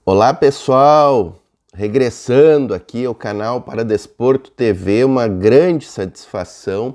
Olá pessoal, regressando aqui ao canal Paradesporto TV, uma grande satisfação.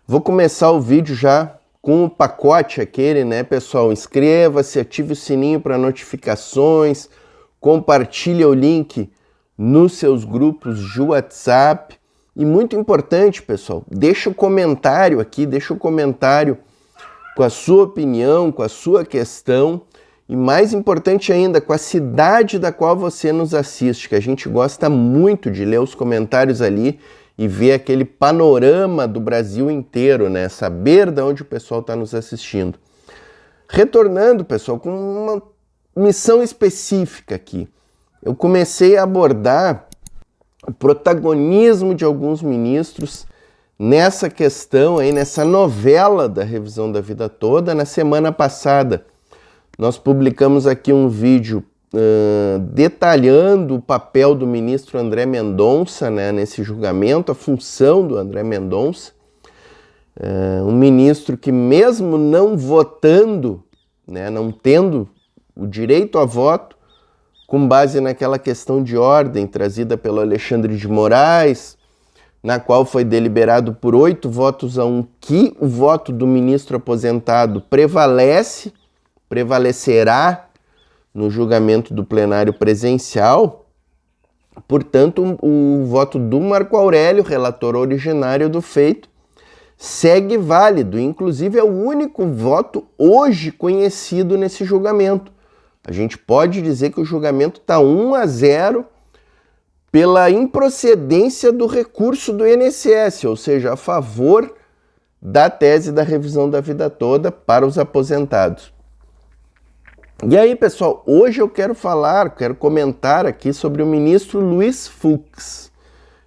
Vou começar o vídeo já com o pacote aquele, né pessoal? Inscreva-se, ative o sininho para notificações, compartilhe o link nos seus grupos de WhatsApp. E muito importante pessoal, deixa o comentário aqui, deixa o comentário com a sua opinião, com a sua questão. E mais importante ainda, com a cidade da qual você nos assiste, que a gente gosta muito de ler os comentários ali e ver aquele panorama do Brasil inteiro, né? Saber de onde o pessoal está nos assistindo. Retornando, pessoal, com uma missão específica aqui. Eu comecei a abordar o protagonismo de alguns ministros nessa questão aí, nessa novela da revisão da vida toda, na semana passada. Nós publicamos aqui um vídeo detalhando o papel do ministro André Mendonça, né, nesse julgamento, a função do André Mendonça. Um ministro que mesmo não votando, né, não tendo o direito a voto, com base naquela questão de ordem trazida pelo Alexandre de Moraes, na qual foi deliberado por 8 votos a 1 que o voto do ministro aposentado prevalecerá no julgamento do plenário presencial. Portanto, o voto do Marco Aurélio, relator originário do feito, segue válido. Inclusive, é o único voto hoje conhecido nesse julgamento. A gente pode dizer que o julgamento está 1-0 pela improcedência do recurso do INSS, ou seja, a favor da tese da revisão da vida toda para os aposentados. E aí, pessoal, hoje eu quero comentar aqui sobre o ministro Luiz Fux.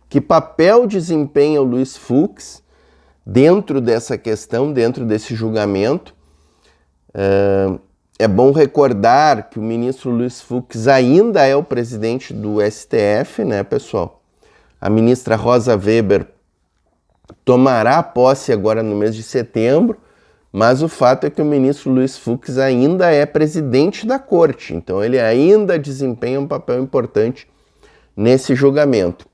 Que papel desempenha o Luiz Fux dentro dessa questão, dentro desse julgamento? É bom recordar que o ministro Luiz Fux ainda é o presidente do STF, né, pessoal? A ministra Rosa Weber tomará posse agora no mês de setembro, mas o fato é que o ministro Luiz Fux ainda é presidente da corte, então ele ainda desempenha um papel importante nesse julgamento.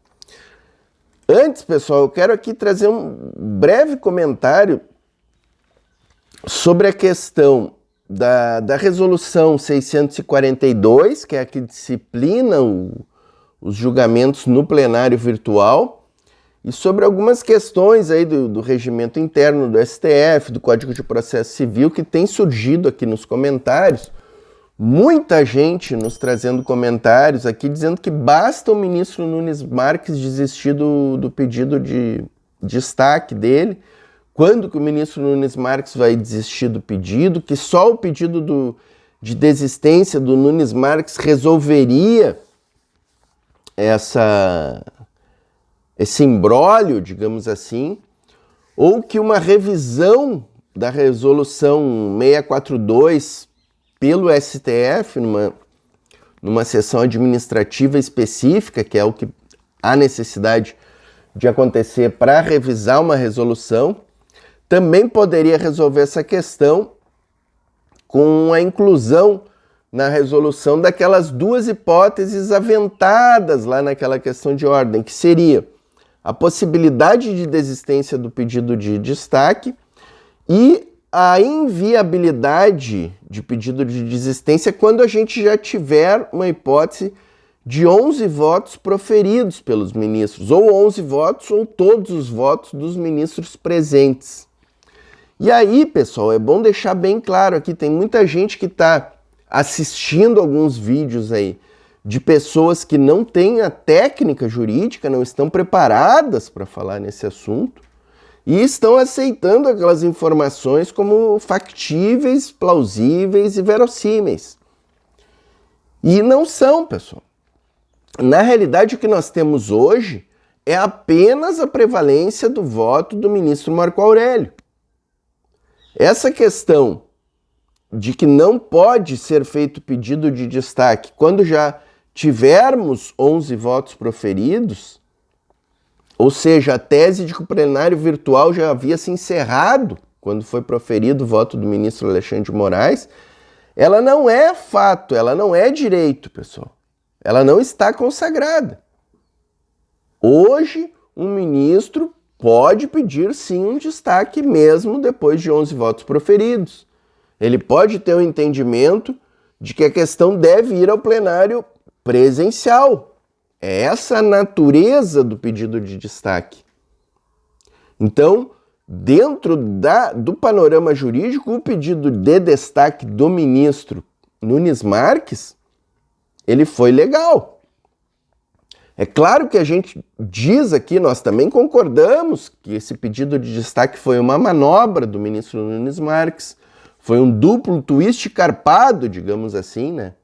Antes, pessoal, eu quero aqui trazer um breve comentário sobre a questão da resolução 642, que é a que disciplina os julgamentos no plenário virtual, e sobre algumas questões aí do regimento interno do STF, do Código de Processo Civil, que tem surgido aqui nos comentários. Muita gente nos trazendo comentários aqui, dizendo que basta o ministro Nunes Marques desistir do pedido de destaque dele. Quando que o ministro Nunes Marques vai desistir do pedido? Que só o pedido de desistência do Nunes Marques resolveria esse imbróglio, digamos assim, ou que uma revisão da resolução 642 pelo STF, numa sessão administrativa específica, que é o que há necessidade de acontecer para revisar uma resolução, também poderia resolver essa questão com a inclusão na resolução daquelas 2 hipóteses aventadas lá naquela questão de ordem, que seria a possibilidade de desistência do pedido de destaque e a inviabilidade de pedido de desistência quando a gente já tiver uma hipótese de 11 votos proferidos pelos ministros, ou 11 votos ou todos os votos dos ministros presentes. E aí, pessoal, é bom deixar bem claro aqui, tem muita gente que está assistindo alguns vídeos aí de pessoas que não têm a técnica jurídica, não estão preparadas para falar nesse assunto e estão aceitando aquelas informações como factíveis, plausíveis e verossímeis. E não são, pessoal. Na realidade, o que nós temos hoje é apenas a prevalência do voto do ministro Marco Aurélio. Essa questão de que não pode ser feito pedido de destaque quando já tivermos 11 votos proferidos, ou seja, a tese de que o plenário virtual já havia se encerrado quando foi proferido o voto do ministro Alexandre de Moraes, ela não é fato, ela não é direito, pessoal. Ela não está consagrada. Hoje, um ministro pode pedir sim um destaque mesmo depois de 11 votos proferidos. Ele pode ter o entendimento de que a questão deve ir ao plenário presencial. É essa a natureza do pedido de destaque. Então, dentro do panorama jurídico, o pedido de destaque do ministro Nunes Marques, ele foi legal. É claro que a gente diz aqui, nós também concordamos que esse pedido de destaque foi uma manobra do ministro Nunes Marques, foi um duplo twist carpado, digamos assim, né?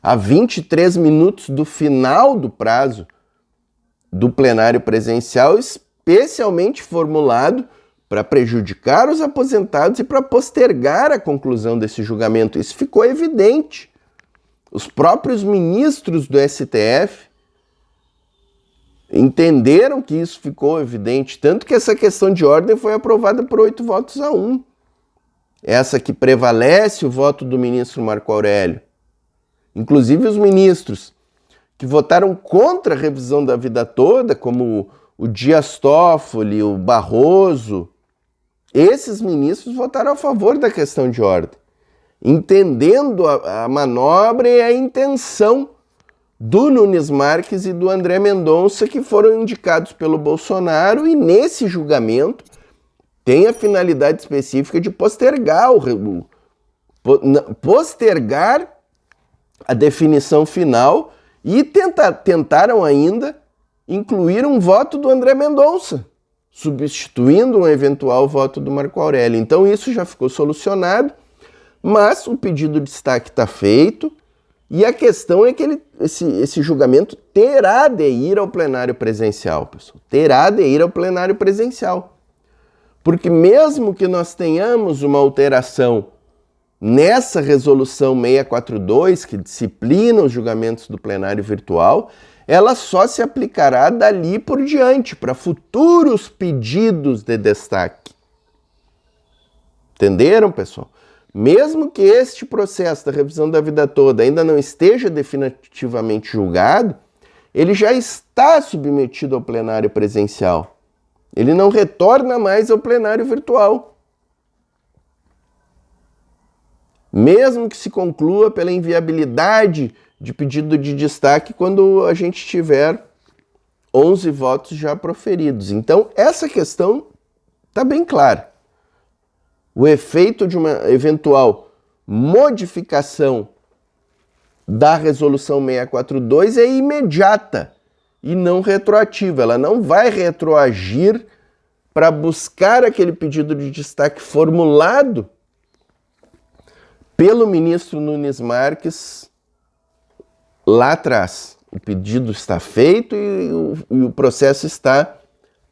A 23 minutos do final do prazo do plenário presencial, especialmente formulado para prejudicar os aposentados e para postergar a conclusão desse julgamento. Isso ficou evidente. Os próprios ministros do STF entenderam que isso ficou evidente, tanto que essa questão de ordem foi aprovada por 8-1. Essa que prevalece o voto do ministro Marco Aurélio. Inclusive os ministros que votaram contra a revisão da vida toda, como o Dias Toffoli, o Barroso, esses ministros votaram a favor da questão de ordem, entendendo a manobra e a intenção do Nunes Marques e do André Mendonça, que foram indicados pelo Bolsonaro, e nesse julgamento tem a finalidade específica de postergar a definição final e tentaram ainda incluir um voto do André Mendonça, substituindo um eventual voto do Marco Aurélio. Então isso já ficou solucionado, mas o pedido de destaque está feito e a questão é que esse julgamento terá de ir ao plenário presencial, pessoal. Terá de ir ao plenário presencial. Porque mesmo que nós tenhamos uma alteração nessa resolução 642, que disciplina os julgamentos do plenário virtual, ela só se aplicará dali por diante, para futuros pedidos de destaque. Entenderam, pessoal? Mesmo que este processo da revisão da vida toda ainda não esteja definitivamente julgado, ele já está submetido ao plenário presencial. Ele não retorna mais ao plenário virtual. Mesmo que se conclua pela inviabilidade de pedido de destaque quando a gente tiver 11 votos já proferidos. Então, essa questão está bem clara. O efeito de uma eventual modificação da resolução 642 é imediata e não retroativa. Ela não vai retroagir para buscar aquele pedido de destaque formulado pelo ministro Nunes Marques lá atrás. O pedido está feito e o processo está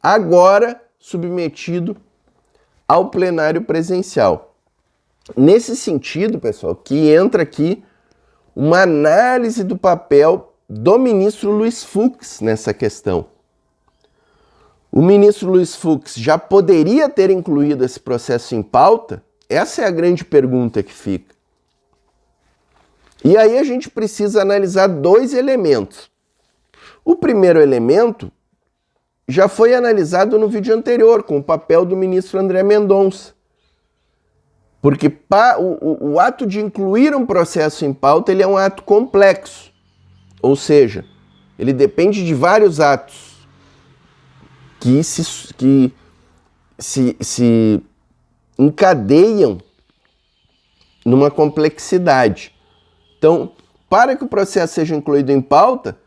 agora submetido ao plenário presencial. Nesse sentido, pessoal, que entra aqui uma análise do papel do ministro Luiz Fux nessa questão. O ministro Luiz Fux já poderia ter incluído esse processo em pauta? Essa é a grande pergunta que fica. E aí a gente precisa analisar dois elementos. O primeiro elemento já foi analisado no vídeo anterior, com o papel do ministro André Mendonça. Porque o ato de incluir um processo em pauta, ele é um ato complexo. Ou seja, ele depende de vários atos que se encadeiam numa complexidade. Então, para que o processo seja incluído em pauta,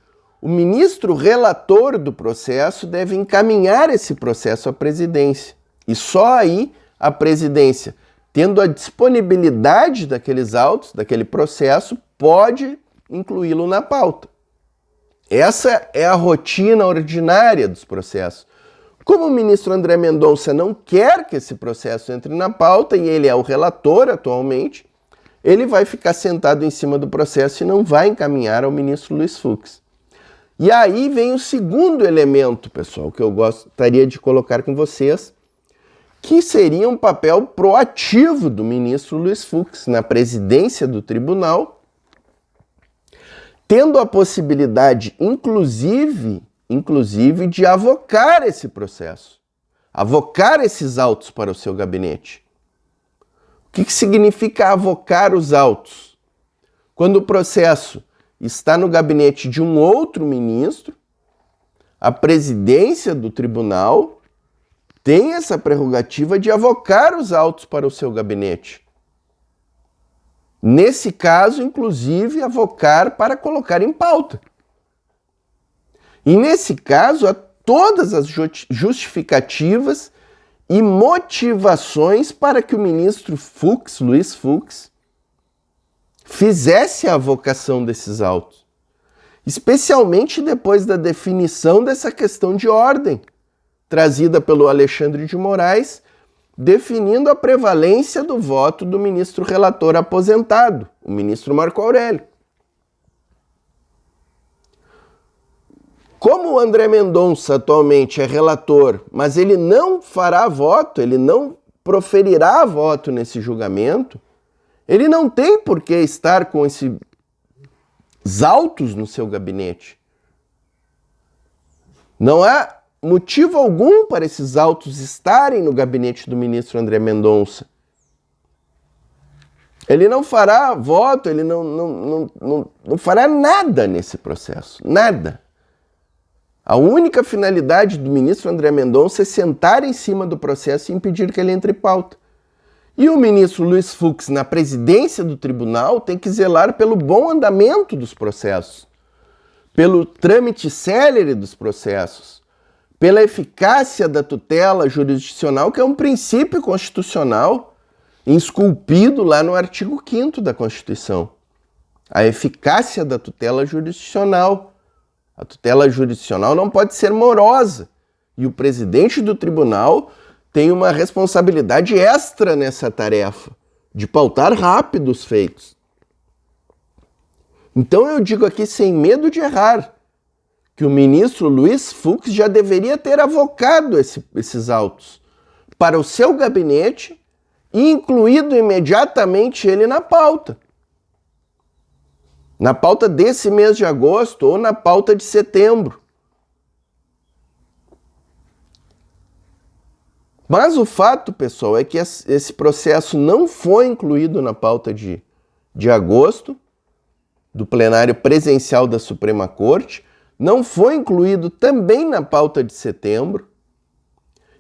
o ministro relator do processo deve encaminhar esse processo à presidência. E só aí a presidência, tendo a disponibilidade daqueles autos, daquele processo, pode incluí-lo na pauta. Essa é a rotina ordinária dos processos. Como o ministro André Mendonça não quer que esse processo entre na pauta, e ele é o relator atualmente, ele vai ficar sentado em cima do processo e não vai encaminhar ao ministro Luiz Fux. E aí vem o segundo elemento, pessoal, que eu gostaria de colocar com vocês, que seria um papel proativo do ministro Luiz Fux na presidência do tribunal, tendo a possibilidade, inclusive, de avocar esse processo, avocar esses autos para o seu gabinete. O que significa avocar os autos? Quando o processo está no gabinete de um outro ministro, a presidência do tribunal tem essa prerrogativa de avocar os autos para o seu gabinete. Nesse caso, inclusive, avocar para colocar em pauta. E nesse caso, há todas as justificativas e motivações para que o ministro Fux, Luiz Fux, fizesse a avocação desses autos. Especialmente depois da definição dessa questão de ordem, trazida pelo Alexandre de Moraes, definindo a prevalência do voto do ministro relator aposentado, o ministro Marco Aurélio. Como o André Mendonça atualmente é relator, mas ele não fará voto, ele não proferirá voto nesse julgamento, ele não tem por que estar com esses autos no seu gabinete. Não há motivo algum para esses autos estarem no gabinete do ministro André Mendonça. Ele não fará voto, ele não fará nada nesse processo, nada. A única finalidade do ministro André Mendonça é sentar em cima do processo e impedir que ele entre em pauta. E o ministro Luiz Fux, na presidência do tribunal, tem que zelar pelo bom andamento dos processos, pelo trâmite célere dos processos, pela eficácia da tutela jurisdicional, que é um princípio constitucional esculpido lá no artigo 5º da Constituição. A eficácia da tutela jurisdicional. A tutela jurisdicional não pode ser morosa. E o presidente do tribunal tem uma responsabilidade extra nessa tarefa, de pautar rápido os feitos. Então eu digo aqui, sem medo de errar, que o ministro Luiz Fux já deveria ter avocado esses autos para o seu gabinete e incluído imediatamente ele na pauta. Na pauta desse mês de agosto ou na pauta de setembro. Mas o fato, pessoal, é que esse processo não foi incluído na pauta de agosto, do plenário presencial da Suprema Corte, não foi incluído também na pauta de setembro,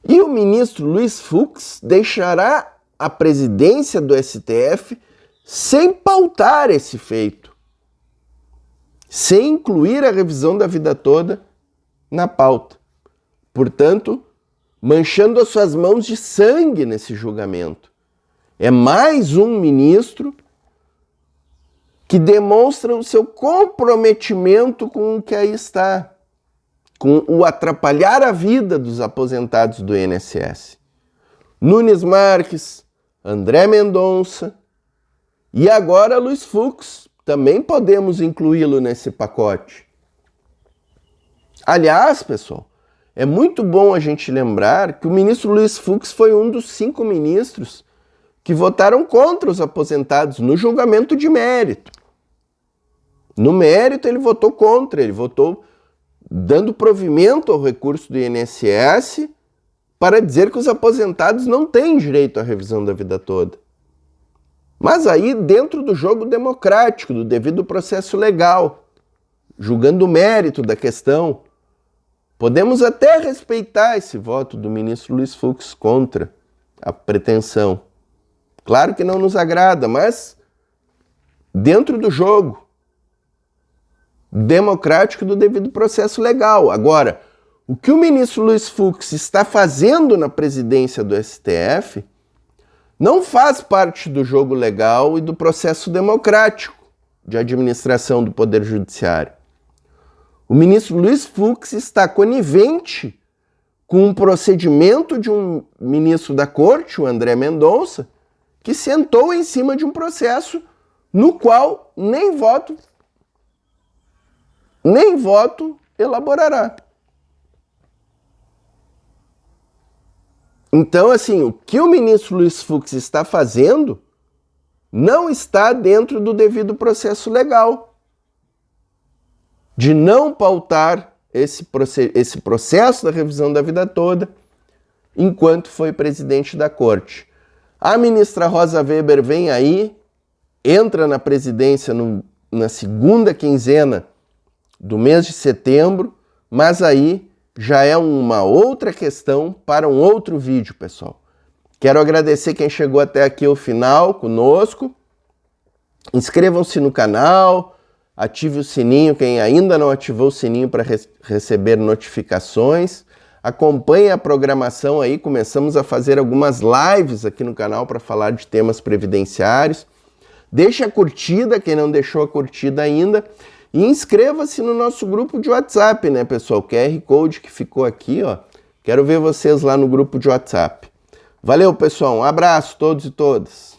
e o ministro Luiz Fux deixará a presidência do STF sem pautar esse feito, sem incluir a revisão da vida toda na pauta. Portanto, manchando as suas mãos de sangue nesse julgamento. É mais um ministro que demonstra o seu comprometimento com o que aí está, com o atrapalhar a vida dos aposentados do INSS. Nunes Marques, André Mendonça e agora Luiz Fux. Também podemos incluí-lo nesse pacote. Aliás, pessoal, é muito bom a gente lembrar que o ministro Luiz Fux foi um dos 5 ministros que votaram contra os aposentados no julgamento de mérito. No mérito, ele votou contra, ele votou dando provimento ao recurso do INSS para dizer que os aposentados não têm direito à revisão da vida toda. Mas aí, dentro do jogo democrático, do devido processo legal, julgando o mérito da questão, podemos até respeitar esse voto do ministro Luiz Fux contra a pretensão. Claro que não nos agrada, mas dentro do jogo democrático do devido processo legal. Agora, o que o ministro Luiz Fux está fazendo na presidência do STF não faz parte do jogo legal e do processo democrático de administração do Poder Judiciário. O ministro Luiz Fux está conivente com um procedimento de um ministro da Corte, o André Mendonça, que sentou em cima de um processo no qual nem voto elaborará. Então, assim, o que o ministro Luiz Fux está fazendo não está dentro do devido processo legal. De não pautar esse processo da revisão da vida toda enquanto foi presidente da corte. A ministra Rosa Weber vem aí, entra na presidência na segunda quinzena do mês de setembro, mas aí já é uma outra questão para um outro vídeo, pessoal. Quero agradecer quem chegou até aqui ao final conosco. Inscrevam-se no canal, ative o sininho, quem ainda não ativou o sininho para receber notificações. Acompanhe a programação aí, começamos a fazer algumas lives aqui no canal para falar de temas previdenciários. Deixe a curtida, quem não deixou a curtida ainda, e inscreva-se no nosso grupo de WhatsApp, né, pessoal? QR Code que ficou aqui, ó. Quero ver vocês lá no grupo de WhatsApp. Valeu, pessoal. Um abraço a todos e todas.